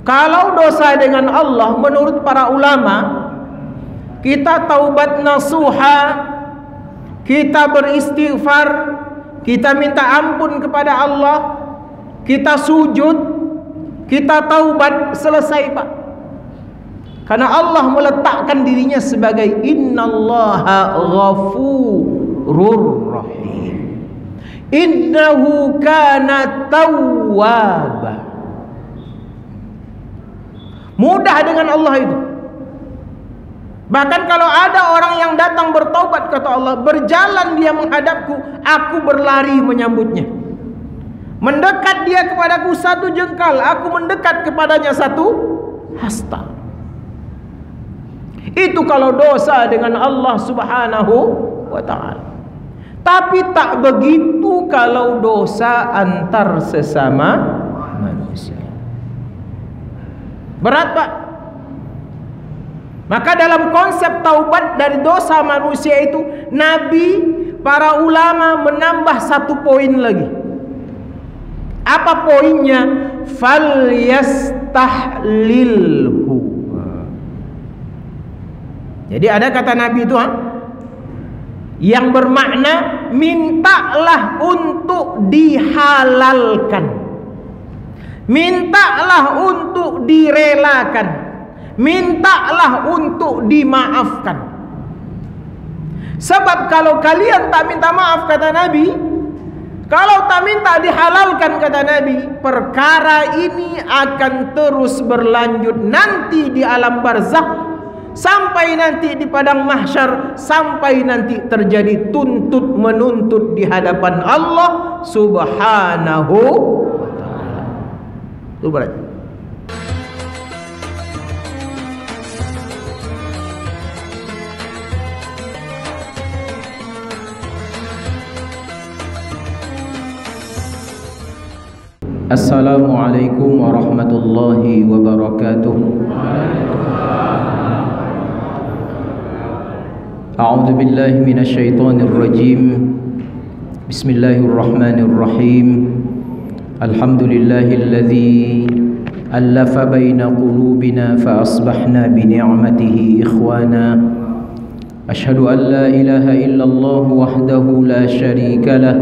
Kalau dosa dengan Allah menurut para ulama, kita taubat nasuha, kita beristighfar, kita minta ampun kepada Allah, kita sujud, kita taubat, selesai Pak. Karena Allah meletakkan dirinya sebagai innallaha ghafurur rahim, innahu kana tawwaba. Mudah dengan Allah itu. Bahkan kalau ada orang yang datang bertaubat, kata Allah, berjalan dia menghadapku, aku berlari menyambutnya. Mendekat dia kepadaku satu jengkal, aku mendekat kepadanya satu hasta. Itu kalau dosa dengan Allah Subhanahu wa ta'ala. Tapi tak begitu kalau dosa antar sesama manusia. Berat Pak. Maka dalam konsep taubat dari dosa manusia itu, Nabi, para ulama menambah satu poin lagi. Apa poinnya? Falyastahlilhu. Jadi ada kata Nabi itu yang bermakna mintalah untuk dihalalkan, mintalah untuk direlakan, mintalah untuk dimaafkan. Sebab kalau kalian tak minta maaf, kata Nabi, kalau tak minta dihalalkan, kata Nabi, perkara ini akan terus berlanjut nanti di alam barzakh, sampai nanti di padang mahsyar, sampai nanti terjadi tuntut menuntut di hadapan Allah Subhanahu wa ta'ala. Itu berarti. Assalamualaikum warahmatullahi wabarakatuh. A'udzu billahi minasyaitonir rajim. Bismillahirrahmanirrahim. Alhamdulillahilladzi allafa baina qulubina fa asbahna bi ni'matihi ikhwana. Asyhadu an la ilaha illallah wahdahu la syarika lah.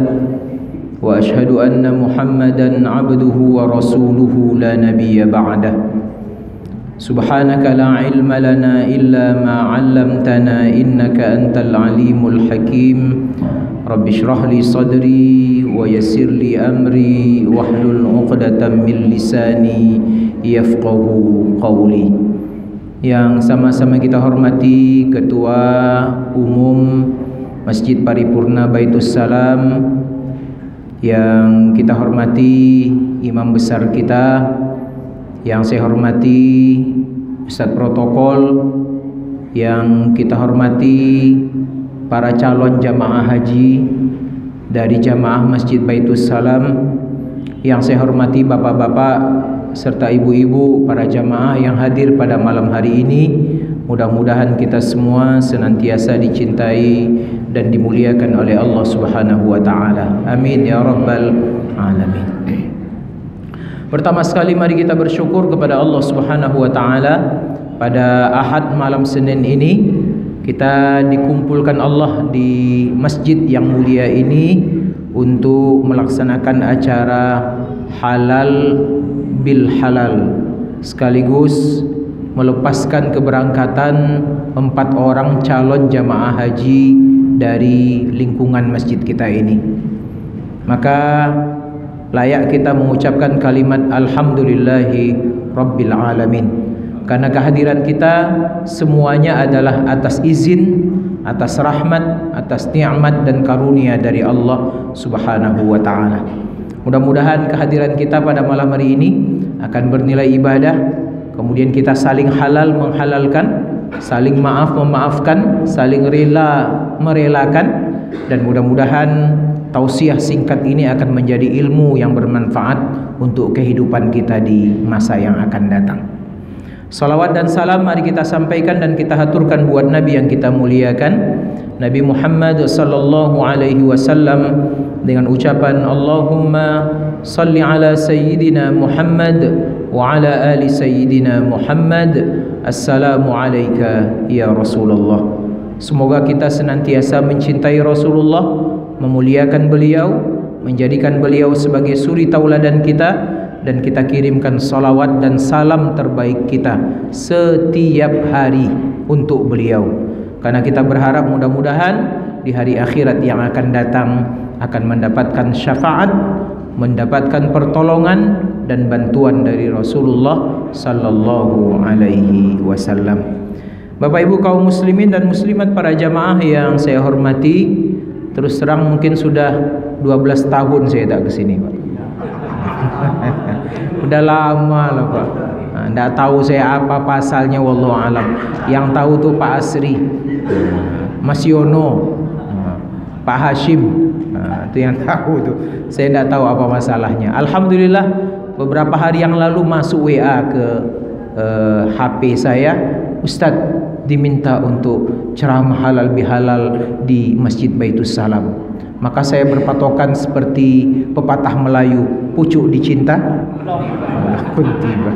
Wa ashhadu anna Muhammadan abduhu wa rasuluhu la nabiyya ba'dah. Subhanaka la ilma lana illa ma 'allamtana innaka antal alimul hakim. Rabbi shrah li sadri wa yassir li amri wahlul 'uqdatam min lisani yafqahu qawli. Yang sama-sama kita hormati Ketua Umum Masjid Paripurna Baitus Salam, yang kita hormati imam besar kita, yang saya hormati Ustadz Protokol, yang kita hormati para calon jamaah haji dari jamaah Masjid Baitus Salam, yang saya hormati bapak-bapak serta ibu-ibu para jamaah yang hadir pada malam hari ini. Mudah-mudahan kita semua senantiasa dicintai dan dimuliakan oleh Allah Subhanahu wa ta'ala. Amin ya rabbal alamin. Pertama sekali mari kita bersyukur kepada Allah Subhanahu wa ta'ala. Pada Ahad malam Senin ini kita dikumpulkan Allah di masjid yang mulia ini untuk melaksanakan acara halal bil halal, sekaligus melepaskan keberangkatan 4 orang calon jamaah haji dari lingkungan masjid kita ini. Maka layak kita mengucapkan kalimat alhamdulillahi rabbil alamin, karena kehadiran kita semuanya adalah atas izin, atas rahmat, atas nikmat dan karunia dari Allah Subhanahu wa ta'ala. Mudah-mudahan kehadiran kita pada malam hari ini akan bernilai ibadah, kemudian kita saling halal menghalalkan, saling maaf memaafkan, saling rela merelakan, dan mudah-mudahan tausiah singkat ini akan menjadi ilmu yang bermanfaat untuk kehidupan kita di masa yang akan datang. Salawat dan salam mari kita sampaikan dan kita haturkan buat Nabi yang kita muliakan, Nabi Muhammad sallallahu alaihi wasallam, dengan ucapan Allahumma salli ala sayyidina Muhammad wa ala ali sayyidina Muhammad. Assalamu alayka ya Rasulullah. Semoga kita senantiasa mencintai Rasulullah, memuliakan beliau, menjadikan beliau sebagai suri tauladan kita, dan kita kirimkan salawat dan salam terbaik kita setiap hari untuk beliau, karena kita berharap mudah-mudahan di hari akhirat yang akan datang akan mendapatkan syafaat, mendapatkan pertolongan dan bantuan dari Rasulullah sallallahu alaihi wasallam. Bapak Ibu kaum muslimin dan muslimat, para jamaah yang saya hormati, terus terang mungkin sudah 12 tahun saya tak kesini, Pak. Udah lama lah, Pak. Nggak tahu saya apa pasalnya, wallahu alam. Yang tahu tuh Pak Asri, Mas Yono, Pak Hashim, itu yang tahu tuh. Saya nggak tahu apa masalahnya. Alhamdulillah beberapa hari yang lalu masuk WA ke HP saya, Ustadz diminta untuk ceramah halal bihalal di Masjid Baitus Salam. Maka saya berpatokan seperti pepatah Melayu, pucuk dicinta pun tiba.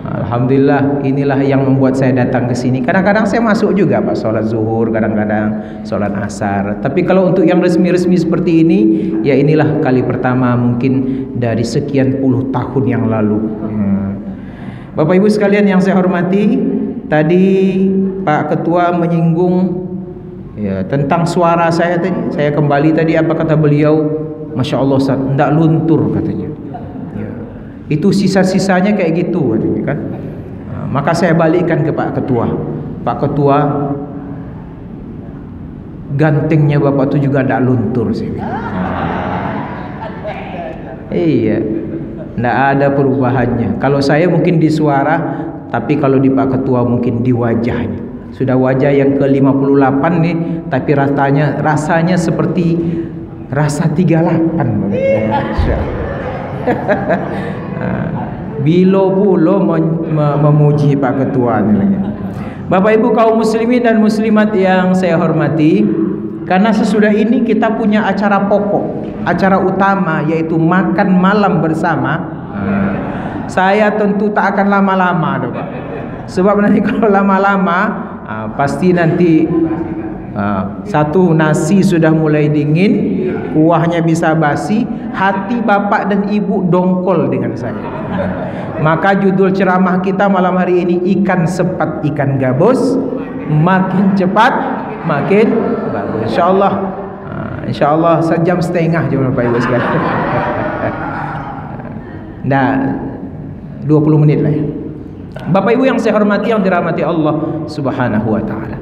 Alhamdulillah, inilah yang membuat saya datang ke sini. Kadang-kadang saya masuk juga, Pak, sholat zuhur, kadang-kadang sholat asar. Tapi kalau untuk yang resmi-resmi seperti ini, ya inilah kali pertama mungkin dari sekian puluh tahun yang lalu. Bapak Ibu sekalian yang saya hormati, tadi Pak Ketua menyinggung ya tentang suara saya tadi. Saya kembali tadi, apa kata beliau? Masya Allah, Ustaz, tidak luntur katanya. Ya, itu sisa-sisanya kayak gitu katanya kan. Maka saya balikkan ke Pak Ketua. Pak Ketua, gantengnya Bapak itu juga tidak luntur sih. Iya, tidak ada perubahannya. Kalau saya mungkin di suara, tapi kalau di Pak Ketua mungkin di wajahnya. Sudah wajah yang ke-58 nih, tapi rasanya seperti rasa 38. Bilo pulo memuji Pak Ketua namanya. Bapak Ibu kaum muslimin dan muslimat yang saya hormati, karena sesudah ini kita punya acara pokok, acara utama, yaitu makan malam bersama. Saya tentu tak akan lama-lama, Pak. Sebab nanti kalau lama-lama pasti nanti satu, nasi sudah mulai dingin, kuahnya bisa basi, hati bapak dan ibu dongkol dengan saya. Maka judul ceramah kita malam hari ini, ikan sepat ikan gabus, makin cepat makin bagus. Insyaallah 1,5 jam cuma Bapak Ibu sekalian. Nah, 20 menit lah ya. Bapak Ibu yang saya hormati, yang dirahmati Allah Subhanahu wa taala.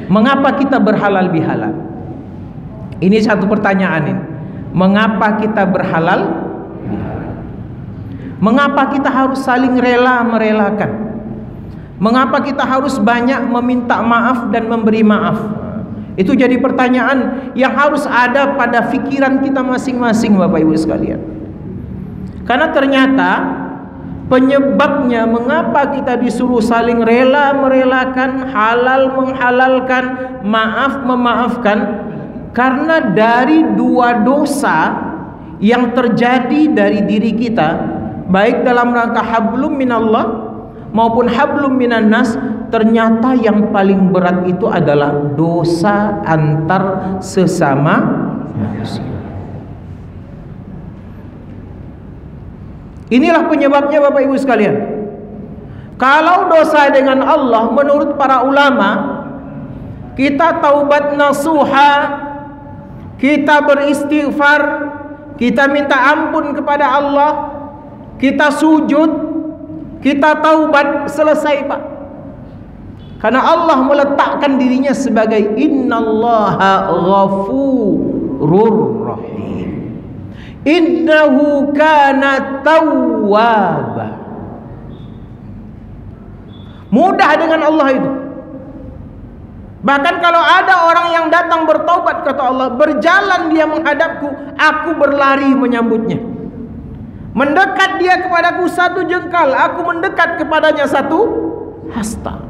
Mengapa kita berhalal bihalal? Ini satu pertanyaan ini. Mengapa kita berhalal? Mengapa kita harus saling rela merelakan? Mengapa kita harus banyak meminta maaf dan memberi maaf? Itu jadi pertanyaan yang harus ada pada fikiran kita masing-masing, Bapak Ibu sekalian. Karena ternyata penyebabnya mengapa kita disuruh saling rela merelakan, halal menghalalkan, maaf memaafkan, karena dari dua dosa yang terjadi dari diri kita, baik dalam rangka hablum minallah maupun hablum minan nas, ternyata yang paling berat itu adalah dosa antar sesama manusia. Inilah penyebabnya Bapak Ibu sekalian. Kalau dosa dengan Allah, menurut para ulama, kita taubat nasuha, kita beristighfar, kita minta ampun kepada Allah, kita sujud, kita taubat, selesai Pak. Karena Allah meletakkan dirinya sebagai innallaha ghafurur rahim, innahu kana tawwaba. Mudah dengan Allah itu. Bahkan kalau ada orang yang datang bertaubat, kata Allah, berjalan dia menghadapku, aku berlari menyambutnya. Mendekat dia kepadaku satu jengkal, aku mendekat kepadanya satu hasta.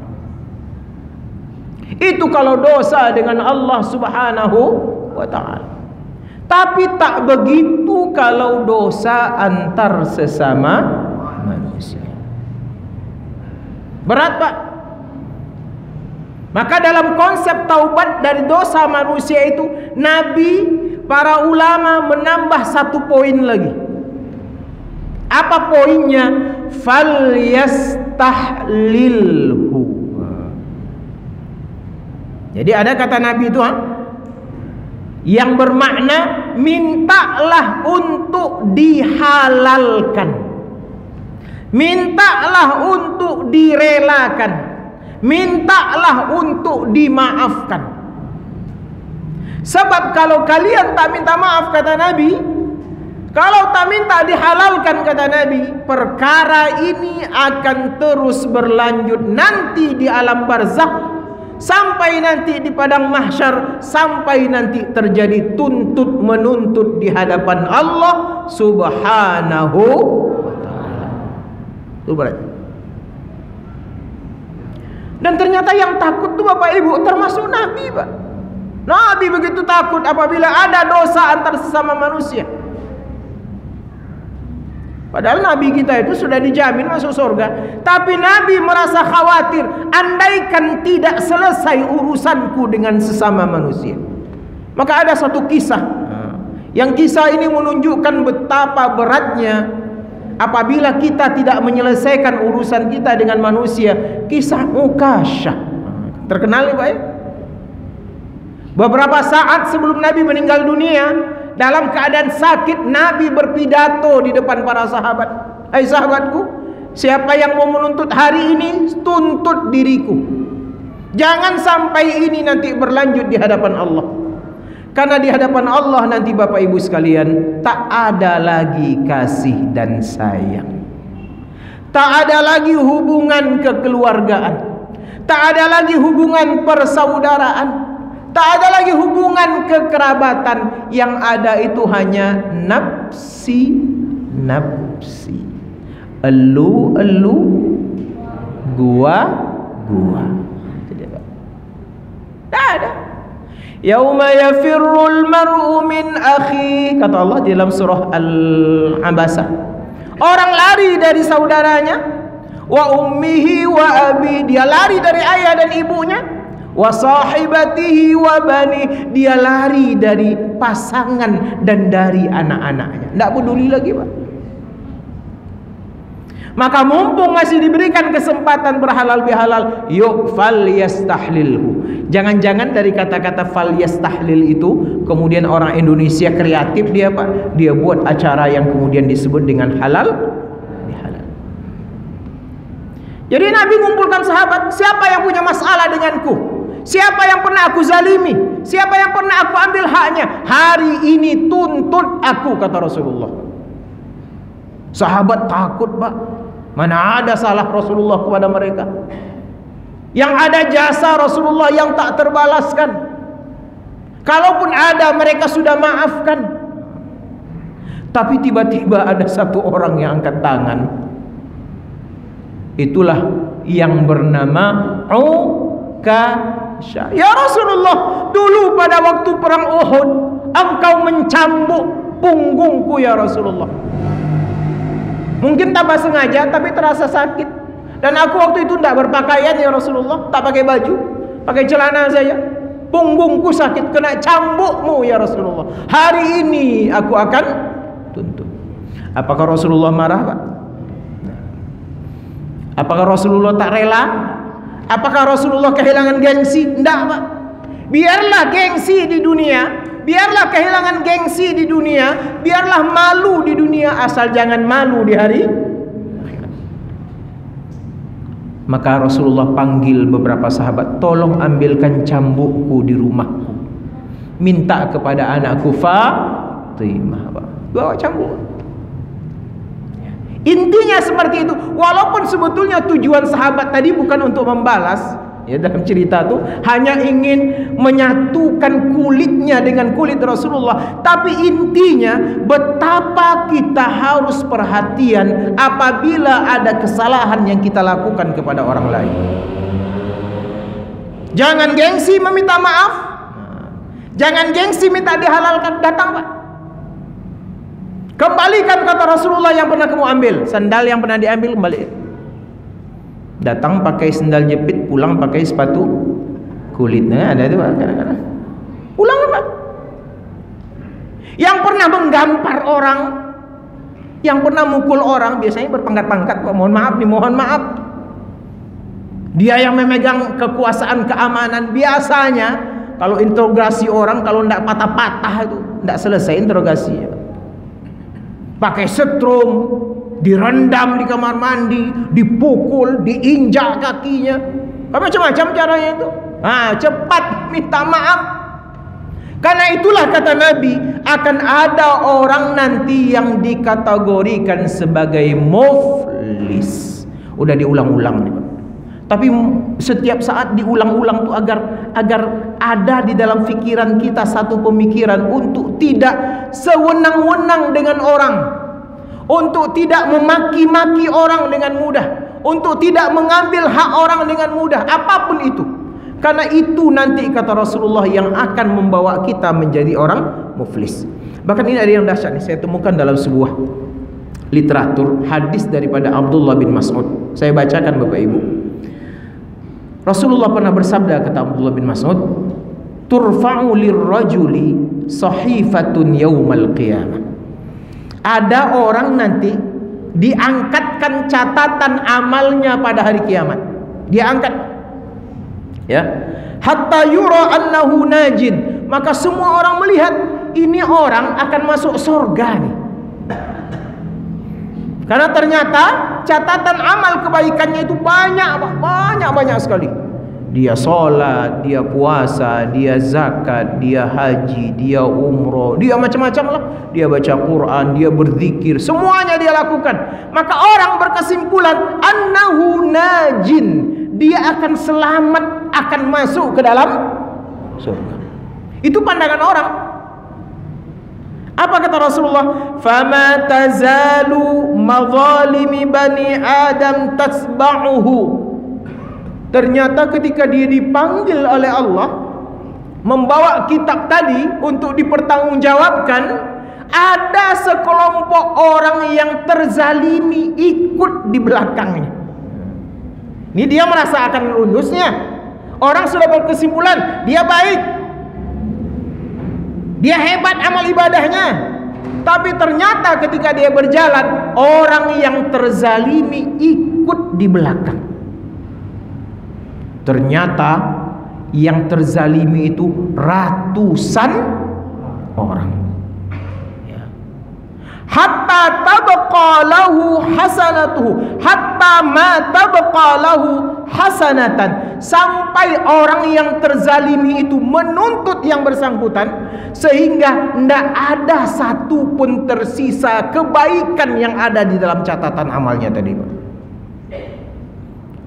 Itu kalau dosa dengan Allah Subhanahu wa ta'ala. Tapi tak begitu kalau dosa antar sesama manusia. Berat, Pak. Maka dalam konsep taubat dari dosa manusia itu, Nabi, para ulama menambah satu poin lagi. Apa poinnya? Falyastahlilhu. Jadi ada kata Nabi itu yang bermakna mintalah untuk dihalalkan, mintalah untuk direlakan, mintalah untuk dimaafkan. Sebab kalau kalian tak minta maaf, kata Nabi, kalau tak minta dihalalkan, kata Nabi, perkara ini akan terus berlanjut nanti di alam barzakh, sampai nanti di padang mahsyar, sampai nanti terjadi tuntut menuntut di hadapan Allah Subhanahu wa ta'ala. Itu berarti. Dan ternyata yang takut itu Bapak Ibu termasuk Nabi, Pak. Nabi begitu takut apabila ada dosa antar sesama manusia. Padahal Nabi kita itu sudah dijamin masuk surga, tapi Nabi merasa khawatir, andaikan tidak selesai urusanku dengan sesama manusia. Maka ada satu kisah, yang kisah ini menunjukkan betapa beratnya apabila kita tidak menyelesaikan urusan kita dengan manusia. Kisah Ukasyah, terkenal ya Pak ya? Beberapa saat sebelum Nabi meninggal dunia, dalam keadaan sakit, Nabi berpidato di depan para sahabat. Hai sahabatku, siapa yang mau menuntut hari ini, tuntut diriku. Jangan sampai ini nanti berlanjut di hadapan Allah. Karena di hadapan Allah nanti Bapak Ibu sekalian, tak ada lagi kasih dan sayang, tak ada lagi hubungan kekeluargaan, tak ada lagi hubungan persaudaraan, tak ada lagi hubungan kekerabatan. Yang ada itu hanya nafsi, nafsi, elu, gua. Tak ada. Yauma yafirrul mar'u min akhi, kata Allah di dalam surah Al-Abasa. Orang lari dari saudaranya, wa ummihi wa abi, dia lari dari ayah dan ibunya, wa sahibatihi wa bani, dia lari dari pasangan dan dari anak-anaknya. Tidak peduli lagi, Pak. Maka mumpung masih diberikan kesempatan berhalal bihalal, yuk falyastahlilhu. Jangan-jangan dari kata-kata falyastahlil itu kemudian orang Indonesia kreatif, dia Pak, dia buat acara yang kemudian disebut dengan halal bihalal. Jadi Nabi mengumpulkan sahabat, siapa yang punya masalah denganku? Siapa yang pernah aku zalimi? Siapa yang pernah aku ambil haknya? Hari ini tuntut aku, kata Rasulullah. Sahabat takut, Pak. Mana ada salah Rasulullah kepada mereka? Yang ada jasa Rasulullah yang tak terbalaskan. Kalaupun ada, mereka sudah maafkan. Tapi tiba-tiba ada satu orang yang angkat tangan. Itulah yang bernama Ukasyah. Ya Rasulullah, dulu pada waktu perang Uhud, engkau mencambuk punggungku ya Rasulullah. Mungkin tanpa sengaja, tapi terasa sakit. Dan aku waktu itu tidak berpakaian ya Rasulullah, tak pakai baju, pakai celana saja. Punggungku sakit kena cambukmu ya Rasulullah. Hari ini aku akan tuntut. Apakah Rasulullah marah, Pak? Apakah Rasulullah tak rela? Apakah Rasulullah kehilangan gengsi? Tidak, Pak. Biarlah gengsi di dunia, biarlah kehilangan gengsi di dunia, biarlah malu di dunia, asal jangan malu di hari. Maka Rasulullah panggil beberapa sahabat, tolong ambilkan cambukku di rumahku, minta kepada anakku Fatimah, bawa cambuk. Intinya seperti itu. Walaupun sebetulnya tujuan sahabat tadi bukan untuk membalas, ya, dalam cerita tuh hanya ingin menyatukan kulitnya dengan kulit Rasulullah. Tapi intinya betapa kita harus perhatian apabila ada kesalahan yang kita lakukan kepada orang lain. Jangan gengsi meminta maaf, jangan gengsi minta dihalalkan. Datang Pak, kembalikan kata Rasulullah yang pernah kamu ambil, sandal yang pernah diambil kembali. Datang pakai sendal jepit, pulang pakai sepatu kulit. Nah, ada itu Pak, kadang-kadang pulang Pak. Yang pernah menggampar orang, yang pernah mukul orang, biasanya berpangkat-pangkat Pak. Mohon maaf nih, mohon maaf. Dia yang memegang kekuasaan keamanan. Biasanya kalau interogasi orang, kalau tidak patah-patah itu tidak selesai interogasinya. Pakai setrum, direndam di kamar mandi, dipukul, diinjak kakinya, macam-macam caranya itu. Cepat minta maaf. Karena itulah kata Nabi, akan ada orang nanti yang dikategorikan sebagai muflis. Udah diulang-ulang nih Pak. Tapi setiap saat diulang-ulang tuh agar ada di dalam pikiran kita satu pemikiran untuk tidak sewenang-wenang dengan orang, untuk tidak memaki-maki orang dengan mudah, untuk tidak mengambil hak orang dengan mudah, apapun itu. Karena itu nanti kata Rasulullah yang akan membawa kita menjadi orang muflis. Bahkan ini ada yang dahsyat nih, saya temukan dalam sebuah literatur hadis daripada Abdullah bin Mas'ud. Saya bacakan Bapak Ibu. Rasulullah pernah bersabda, kata Abdullah bin Mas'ud, turfa'u lirrajuli sahifatun yaumal qiyamah. Ada orang nanti diangkatkan catatan amalnya pada hari kiamat. Diangkat, ya, hatta yura annahu najin. Maka semua orang melihat ini orang akan masuk surga nih. Karena ternyata catatan amal kebaikannya itu banyak sekali. Dia sholat, dia puasa, dia zakat, dia haji, dia umroh, dia macam-macam lah. Dia baca Quran, dia berzikir, semuanya dia lakukan. Maka orang berkesimpulan annahu najin, dia akan selamat, akan masuk ke dalam surga. Itu pandangan orang. Apa kata Rasulullah? Fama tazalu mazalimi bani Adam tasba'uhu. Ternyata ketika dia dipanggil oleh Allah membawa kitab tadi untuk dipertanggungjawabkan, ada sekelompok orang yang terzalimi ikut di belakangnya. Ini dia merasa akan lundusnya. Orang sudah berkesimpulan dia baik, dia hebat amal ibadahnya, tapi ternyata ketika dia berjalan, orang yang terzalimi ikut di belakang. Ternyata yang terzalimi itu ratusan orang, ya. Hatta tabqa lahu hasanatuhu, hatta ma tabqa lahu hasanatan, sampai orang yang terzalimi itu menuntut yang bersangkutan sehingga tidak ada satu pun tersisa kebaikan yang ada di dalam catatan amalnya tadi Pak.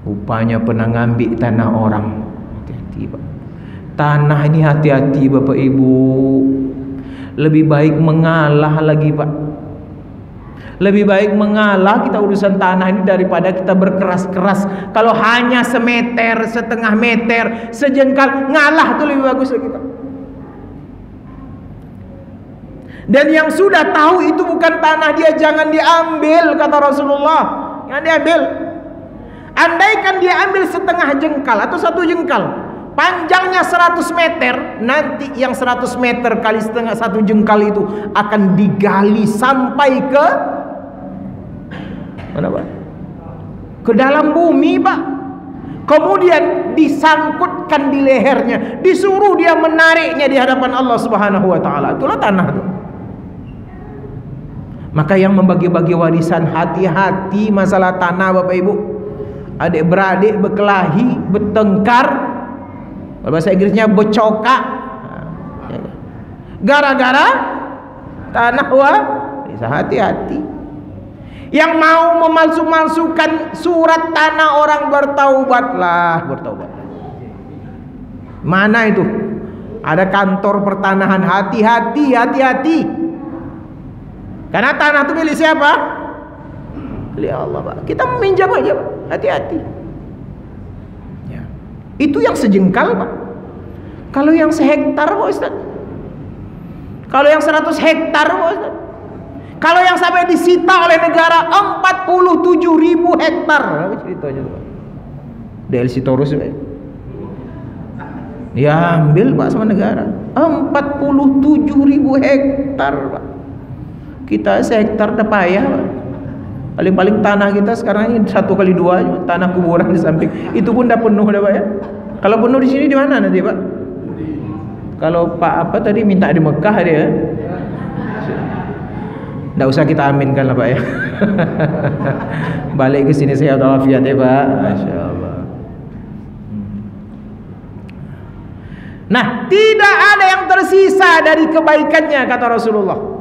Rupanya pernah ngambil tanah orang. Hati-hati Pak. Tanah ini hati-hati Bapak Ibu. Lebih baik mengalah lagi Pak. Lebih baik mengalah kita urusan tanah ini daripada kita berkeras-keras. Kalau hanya semeter, setengah meter, sejengkal, ngalah itu lebih bagus lagi Pak. Dan yang sudah tahu itu bukan tanah dia, jangan diambil kata Rasulullah. Jangan diambil. Andaikan dia ambil setengah jengkal atau satu jengkal, panjangnya 100 meter, nanti yang 100 meter kali setengah satu jengkal itu akan digali sampai ke mana Pak? Ke dalam bumi Pak. Kemudian disangkutkan di lehernya, disuruh dia menariknya di hadapan Allah Subhanahu wa taala. Itulah tanah itu. Maka yang membagi-bagi warisan, hati-hati masalah tanah Bapak Ibu. Adik-beradik berkelahi, bertengkar, bahasa Inggrisnya bercokak, gara-gara tanah waris. Hati-hati. Yang mau memalsu-malsukan surat tanah orang, bertaubatlah, bertaubat. Mana itu? Ada kantor pertanahan, hati-hati. Karena tanah itu milik siapa? Milik Allah, Pak. Kita meminjam aja, Pak. Hati-hati. Ya. Itu yang sejengkal, Pak. Kalau yang sehektar, Pak Ustaz. Kalau yang 100 hektar, Pak Ustaz. Kalau yang sampai disita oleh negara 47.000 hektar. Apa ceritanya, Pak? DLC Torus, Pak. Ya ambil, Pak, sama negara. 47.000 hektar, Pak. Kita sehektar udah payah, Pak. Paling-paling tanah kita sekarang ini 1x2 tanah kuburan di samping. Itu pun udah penuh, Pak ya. Kalau penuh di sini di mana nanti, Pak? Kalau Pak apa tadi minta di Mekah dia. Nggak usah kita aminkan lah, Pak ya. Balik ke sini sehat walafiat ya, Pak. Masya Allah. Nah, tidak ada yang tersisa dari kebaikannya, kata Rasulullah.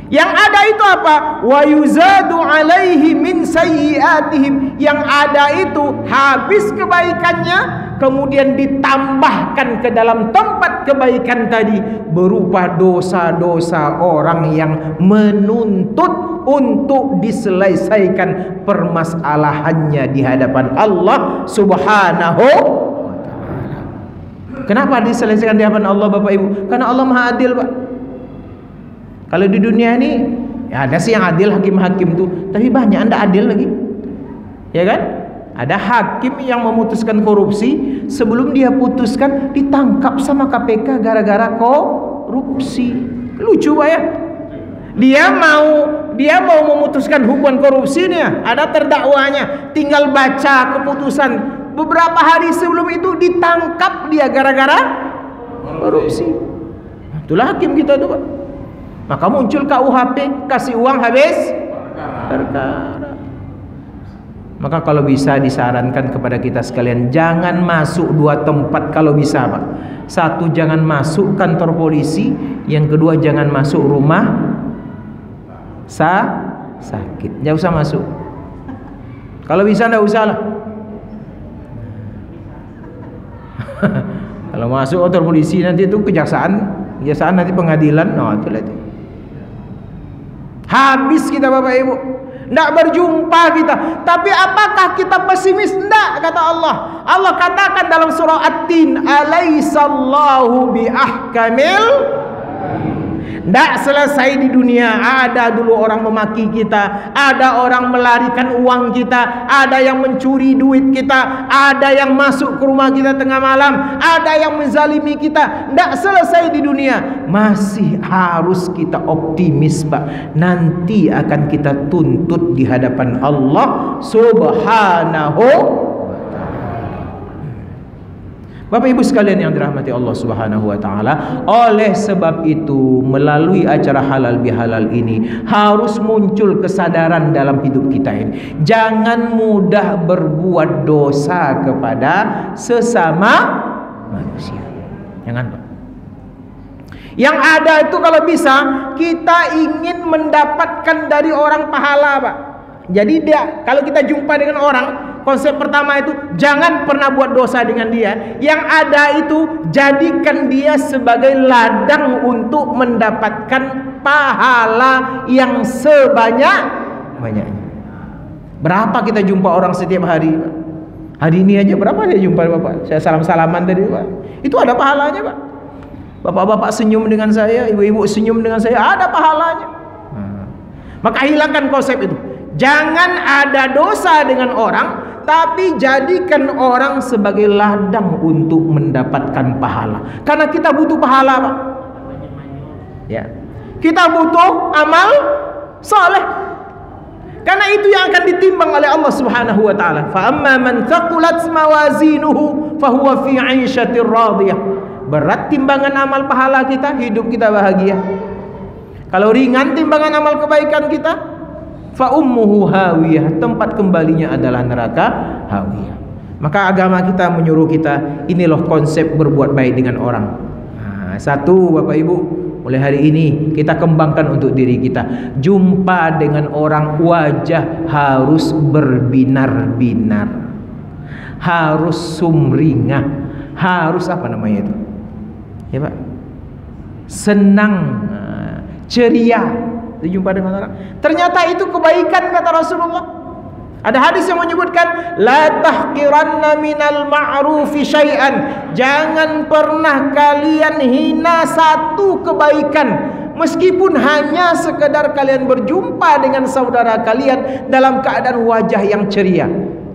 Yang ada itu apa? Wa yuzadu alaihi min sayyiatihim. Yang ada itu habis kebaikannya, kemudian ditambahkan ke dalam tempat kebaikan tadi berupa dosa-dosa orang yang menuntut untuk diselesaikan permasalahannya di hadapan Allah Subhanahu wa ta'ala. Kenapa diselesaikan di hadapan Allah, Bapak Ibu? Karena Allah Maha Adil, Pak. Kalau di dunia ini ya ada sih yang adil, hakim-hakim tuh, tapi banyak anda adil lagi, ya kan? Ada hakim yang memutuskan korupsi, sebelum dia putuskan ditangkap sama KPK gara-gara korupsi. Lucu, Pak ya? Dia mau memutuskan hukuman korupsinya, ada terdakwanya, tinggal baca keputusan. Beberapa hari sebelum itu ditangkap dia gara-gara korupsi. Itulah hakim kita tuh, Pak. Maka muncul KUHP, kasih uang habis perkara. Maka kalau bisa disarankan kepada kita sekalian, jangan masuk dua tempat kalau bisa, Pak. Satu, jangan masuk kantor polisi. Yang kedua, jangan masuk rumah sakit. Jangan usah masuk. Kalau bisa enggak usah lah. Kalau masuk kantor polisi nanti itu kejaksaan nanti pengadilan. Nah, itu lah. Habis kita, Bapak Ibu. Tidak berjumpa kita. Tapi apakah kita pesimis? Tidak, kata Allah. Allah katakan dalam surah At-Tin, alaihissallahu biahkamil. Tidak selesai di dunia. Ada dulu orang memaki kita, ada orang melarikan uang kita, ada yang mencuri duit kita, ada yang masuk ke rumah kita tengah malam, ada yang menzalimi kita. Tidak selesai di dunia. Masih harus kita optimis, Pak. Nanti akan kita tuntut di hadapan Allah Subhanahu. Bapak Ibu sekalian yang dirahmati Allah Subhanahu wa taala, oleh sebab itu melalui acara halal bihalal ini harus muncul kesadaran dalam hidup kita ini. Jangan mudah berbuat dosa kepada sesama manusia. Jangan, Pak. Yang ada itu kalau bisa kita ingin mendapatkan dari orang pahala, Pak. Jadi kalau kita jumpa dengan orang, konsep pertama itu jangan pernah buat dosa dengan dia. Yang ada itu jadikan dia sebagai ladang untuk mendapatkan pahala yang sebanyak-banyaknya. Berapa kita jumpa orang setiap hari, Pak? Hari ini aja berapa saya jumpa, Bapak? Saya salam-salaman tadi, Pak. Itu ada pahalanya, Pak. Bapak-bapak senyum dengan saya, ibu-ibu senyum dengan saya, ada pahalanya. Maka hilangkan konsep itu. Jangan ada dosa dengan orang, tapi jadikan orang sebagai ladang untuk mendapatkan pahala. Karena kita butuh pahala, Pak. Ya. Kita butuh amal saleh. Karena itu yang akan ditimbang oleh Allah Subhanahu wa taala. Fa amma man thaqulat mawazinuhu fahuwa fi 'aisyatir radiyah. Berat timbangan amal pahala kita, hidup kita bahagia. Kalau ringan timbangan amal kebaikan kita, fa ummuhu hawiyah, tempat kembalinya adalah neraka hawiyah. Maka agama kita menyuruh kita, ini loh konsep berbuat baik dengan orang. Nah, satu, Bapak Ibu, mulai hari ini kita kembangkan untuk diri kita. Jumpa dengan orang, wajah harus berbinar-binar, harus sumringah, harus apa namanya itu? Ya Pak, senang, ceria berjumpa dengan orang. Ternyata itu kebaikan, kata Rasulullah. Ada hadis yang menyebutkan, la tahqiranna minal ma'rufi syai'an, jangan pernah kalian hina satu kebaikan, meskipun hanya sekedar kalian berjumpa dengan saudara kalian dalam keadaan wajah yang ceria.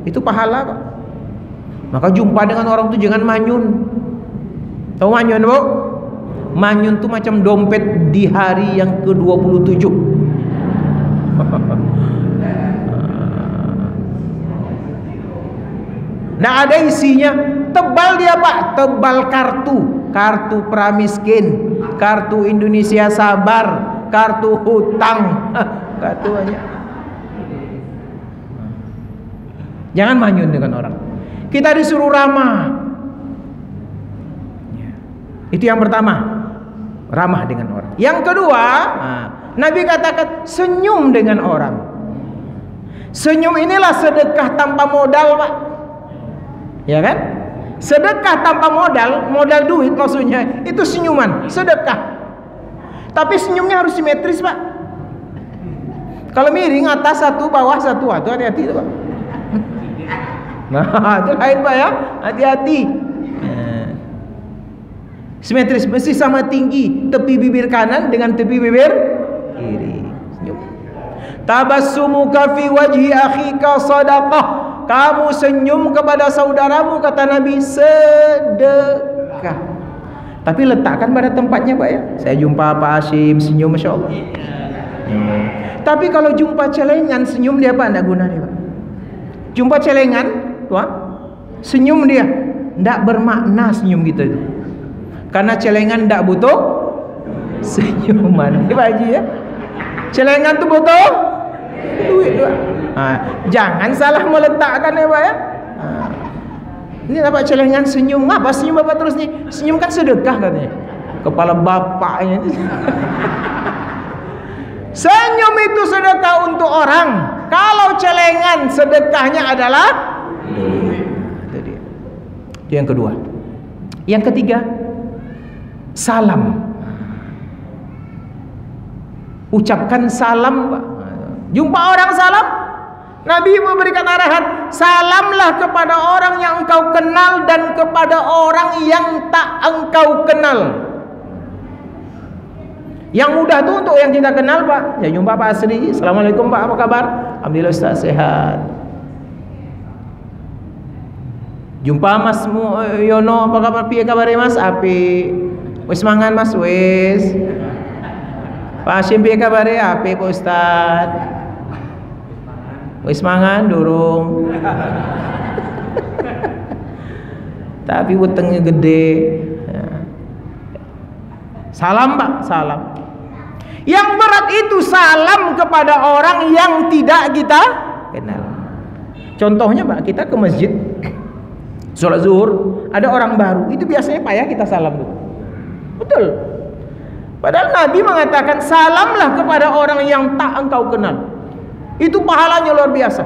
Itu pahala Pak. Maka jumpa dengan orang itu jangan manyun. Tahu manyun Bu? Manyun itu macam dompet di hari yang ke-27. Nah, ada isinya, tebal dia Pak, tebal kartu pramiskin, kartu Indonesia Sabar, kartu hutang, kartu banyak. Jangan manyun dengan orang. Kita disuruh ramah. Itu yang pertama, ramah dengan orang. Yang kedua, Nabi katakan senyum dengan orang. Senyum inilah sedekah tanpa modal Pak. Ya kan? Sedekah tanpa modal duit maksudnya, itu senyuman, sedekah. Tapi senyumnya harus simetris Pak. Kalau miring, atas satu, bawah satu, itu hati-hati itu Pak. Nah, itu lain Pak ya, hati-hati. Simetris, mesti sama tinggi tepi bibir kanan dengan tepi bibir kiri. Senyum. Tabassumuka fi wajhi akhika sadaqah. Kamu senyum kepada saudaramu, kata Nabi, sedekah. Tapi letakkan pada tempatnya Pak ya. Saya jumpa Pak Hashim senyum, Masya Allah. Tapi kalau jumpa celengan senyum dia Pak, tidak guna dia Pak. Jumpa celengan Tuan, senyum dia, tidak bermakna senyum kita itu. Karena celengan tidak butuh senyuman. Pak Haji ya, celengan itu butuh duit Pak. Jangan salah meletakkan ya Pak ya. Ini dapat celengan senyum. Ngapa senyum Bapak terus nih? Senyum kan sedekah katanya. Kepala bapaknya. Senyum itu sedekah untuk orang. Kalau celengan sedekahnya adalah itu yang kedua. Yang ketiga, salam. Ucapkan salam Pak. Jumpa orang salam, Nabi memberikan arahan, salamlah kepada orang yang engkau kenal dan kepada orang yang tak engkau kenal. Yang mudah tuh untuk yang kita kenal Pak. Ya jumpa Pak Asri, assalamualaikum Pak, apa kabar? Alhamdulillah Ustaz sehat. Jumpa Mas Yono, apa kabar? Piye kabare Mas? Api. Wis mangan Mas, wis. Pak Hashim piye kabare? Api Pak Ustaz. Wis mangan durung. Tapi wetengnya gede. Salam Pak, salam. Yang berat itu salam kepada orang yang tidak kita kenal. Contohnya Pak, kita ke masjid sholat zuhur, ada orang baru, itu biasanya Pak ya kita salam dulu. Betul. Padahal Nabi mengatakan salamlah kepada orang yang tak engkau kenal. Itu pahalanya luar biasa.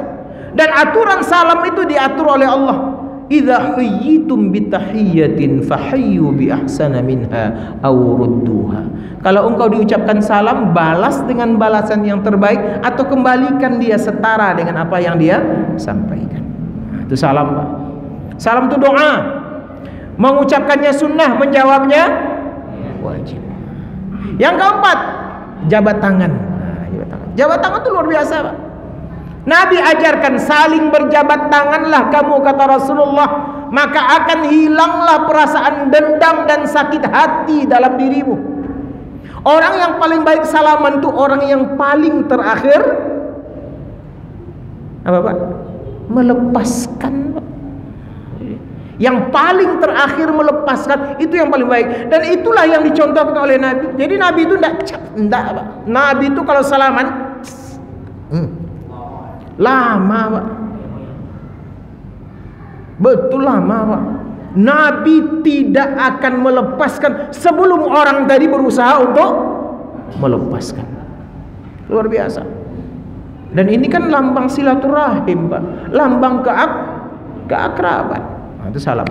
Dan aturan salam itu diatur oleh Allah. Idza huyyitum bitahiyyatin fahayyu bi ahsana minha aw rudduha. Kalau engkau diucapkan salam, balas dengan balasan yang terbaik atau kembalikan dia setara dengan apa yang dia sampaikan. Nah, itu salam Pak. Salam itu doa. Mengucapkannya sunnah, menjawabnya wajib. Yang keempat, jabat tangan. Jabat tangan itu luar biasa Pak. Nabi ajarkan saling berjabat tanganlah kamu, kata Rasulullah, maka akan hilanglah perasaan dendam dan sakit hati dalam dirimu. Orang yang paling baik salaman itu orang yang paling terakhir apa Pak? Melepaskan Pak. Yang paling terakhir melepaskan, itu yang paling baik. Dan itulah yang dicontohkan oleh Nabi. Jadi Nabi itu enggak Pak. Nabi itu kalau salaman lama Pak. Betul lama Pak. Nabi tidak akan melepaskan sebelum orang tadi berusaha untuk melepaskan. Luar biasa. Dan ini kan lambang silaturahim Pak. Lambang keakraban. Nah, itu salam.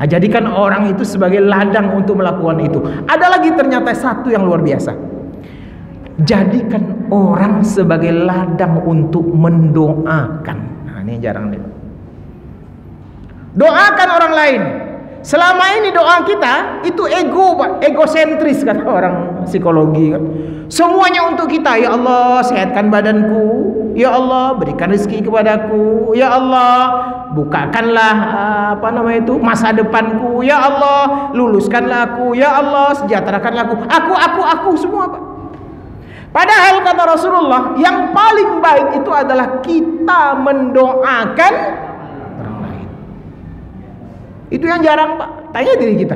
Jadikan orang itu sebagai ladang untuk melakukan itu. Ada lagi ternyata satu yang luar biasa. Jadikan orang sebagai ladang untuk mendoakan. Nah, ini jarang nih. Doakan orang lain. Selama ini doa kita itu ego, Pak, egosentris kata orang psikologi kan. Semuanya untuk kita. Ya Allah, sehatkan badanku. Ya Allah, berikan rezeki kepadaku. Ya Allah, bukakanlah masa depanku. Ya Allah, luluskanlah aku. Ya Allah, sejahterakanlah aku. Aku semua, Pak. Padahal kata Rasulullah, yang paling baik itu adalah kita mendoakan orang lain. Itu yang jarang, Pak. Tanya diri kita.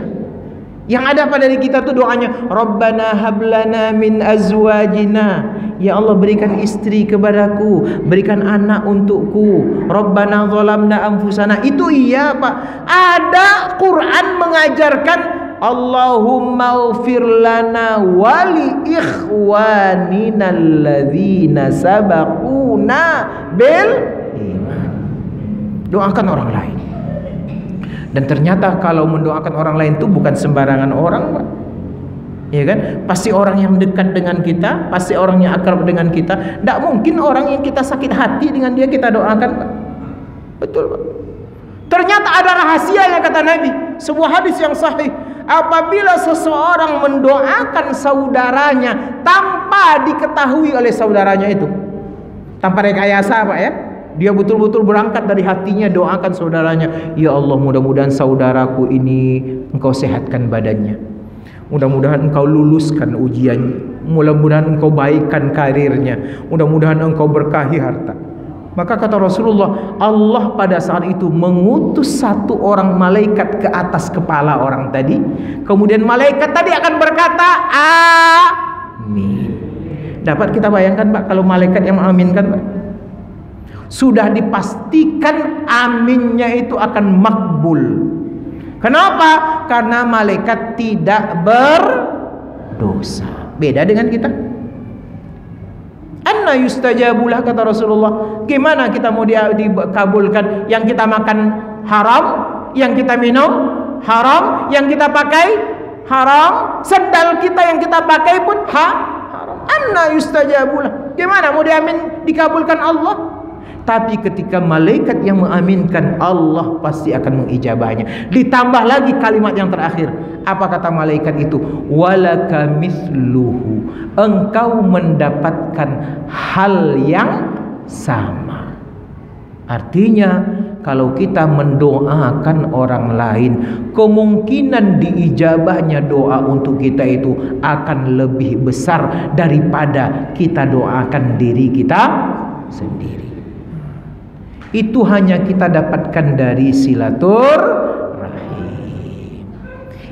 Yang ada pada diri kita tuh doanya, Rabbana hablana min azwajina. Ya Allah, berikan istri kepadaku, berikan anak untukku. Rabbana zalamna anfusana. Itu iya, Pak. Ada Quran mengajarkan Allahumma ufir lana wali ikhwanina alladzina sabaquna bil iman. Doakan orang lain. Dan ternyata kalau mendoakan orang lain itu bukan sembarangan orang, Pak. Ya kan? Pasti orang yang dekat dengan kita, pasti orang yang akrab dengan kita. Tidak mungkin orang yang kita sakit hati dengan dia kita doakan, Pak. Betul, Pak. Ternyata ada rahasia yang kata Nabi, sebuah hadis yang sahih. Apabila seseorang mendoakan saudaranya tanpa diketahui oleh saudaranya itu, tanpa rekayasa, Pak ya, dia betul-betul berangkat dari hatinya doakan saudaranya. Ya Allah, mudah-mudahan saudaraku ini Engkau sehatkan badannya, mudah-mudahan Engkau luluskan ujiannya, mudah-mudahan Engkau baikkan karirnya, mudah-mudahan Engkau berkahi harta. Maka kata Rasulullah, Allah pada saat itu mengutus satu orang malaikat ke atas kepala orang tadi. Kemudian malaikat tadi akan berkata amin. Dapat kita bayangkan, Pak, kalau malaikat yang mengaminkan, Pak, sudah dipastikan aminnya itu akan makbul. Kenapa? Karena malaikat tidak berdosa. Beda dengan kita. Anna yustajabulah, kata Rasulullah. Gimana kita mau dikabulkan? Yang kita makan haram, yang kita minum haram, yang kita pakai haram, sendal kita yang kita pakai pun haram. Anna yustajabulah. Gimana mau dikabulkan Allah? Tapi ketika malaikat yang mengaminkan, Allah pasti akan mengijabahnya. Ditambah lagi kalimat yang terakhir. Apa kata malaikat itu? Walaka misluhu. Engkau mendapatkan hal yang sama. Artinya, kalau kita mendoakan orang lain, kemungkinan diijabahnya doa untuk kita itu akan lebih besar daripada kita doakan diri kita sendiri. Itu hanya kita dapatkan dari silaturahim.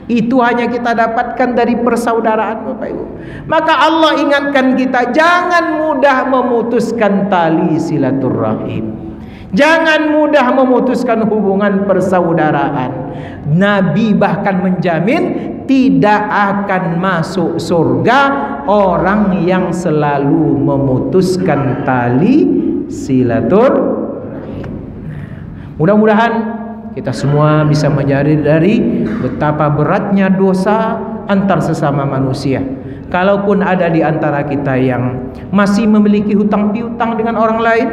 Itu hanya kita dapatkan dari persaudaraan, Bapak Ibu. Maka Allah ingatkan kita, jangan mudah memutuskan tali silaturahim. Jangan mudah memutuskan hubungan persaudaraan. Nabi bahkan menjamin tidak akan masuk surga orang yang selalu memutuskan tali silaturahim. Mudah-mudahan kita semua bisa menyadari betapa beratnya dosa antar sesama manusia. Kalaupun ada di antara kita yang masih memiliki hutang piutang dengan orang lain,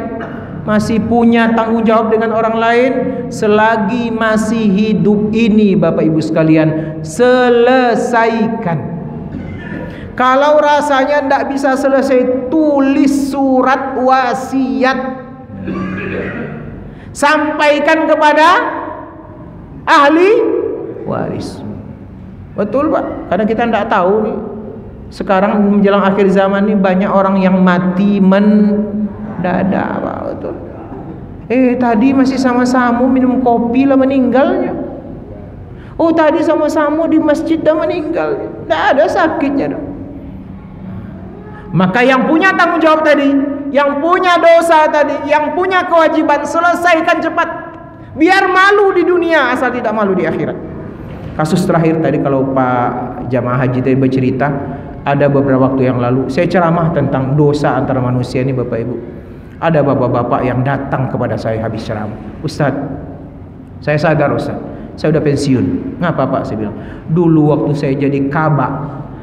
masih punya tanggung jawab dengan orang lain, selagi masih hidup ini, Bapak Ibu sekalian, selesaikan. Kalau rasanya tidak bisa selesai, tulis surat wasiat, sampaikan kepada ahli waris. Betul, Pak, karena kita tidak tahu nih, sekarang menjelang akhir zaman ini banyak orang yang mati mendadak, Pak. Betul. Tadi masih sama-sama minum kopi lah meninggalnya. Oh, tadi sama-sama di masjid dah meninggal. Tidak ada sakitnya dong. Maka yang punya tanggung jawab tadi, yang punya dosa tadi, yang punya kewajiban, selesaikan cepat. Biar malu di dunia, asal tidak malu di akhirat. Kasus terakhir tadi, kalau Pak jamaah haji tadi bercerita, ada beberapa waktu yang lalu saya ceramah tentang dosa antara manusia ini, Bapak Ibu. Ada bapak-bapak yang datang kepada saya habis ceramah. Ustaz, saya sadar Ustaz, saya udah pensiun. Ngapa Pak? Saya bilang, dulu waktu saya jadi kabak,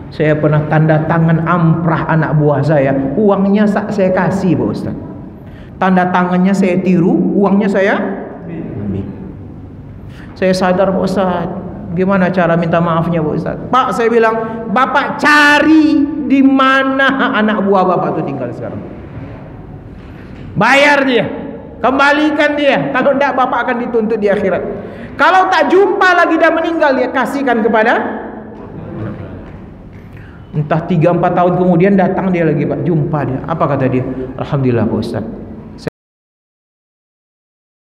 saya pernah tanda tangan amprah anak buah saya. Uangnya saya kasih Pak Ustaz. Tanda tangannya saya tiru, uangnya saya ambil. Saya sadar Pak Ustaz, gimana cara minta maafnya Pak Ustaz? Pak, saya bilang, Bapak cari di mana anak buah Bapak itu tinggal sekarang. Bayar dia, kembalikan dia. Kalau tidak Bapak akan dituntut di akhirat. Kalau tak jumpa lagi dan meninggal, dia kasihkan kepada. Entah 3-4 tahun kemudian datang dia lagi Pak, jumpa dia. Apa kata dia? Alhamdulillah Pak Ustaz,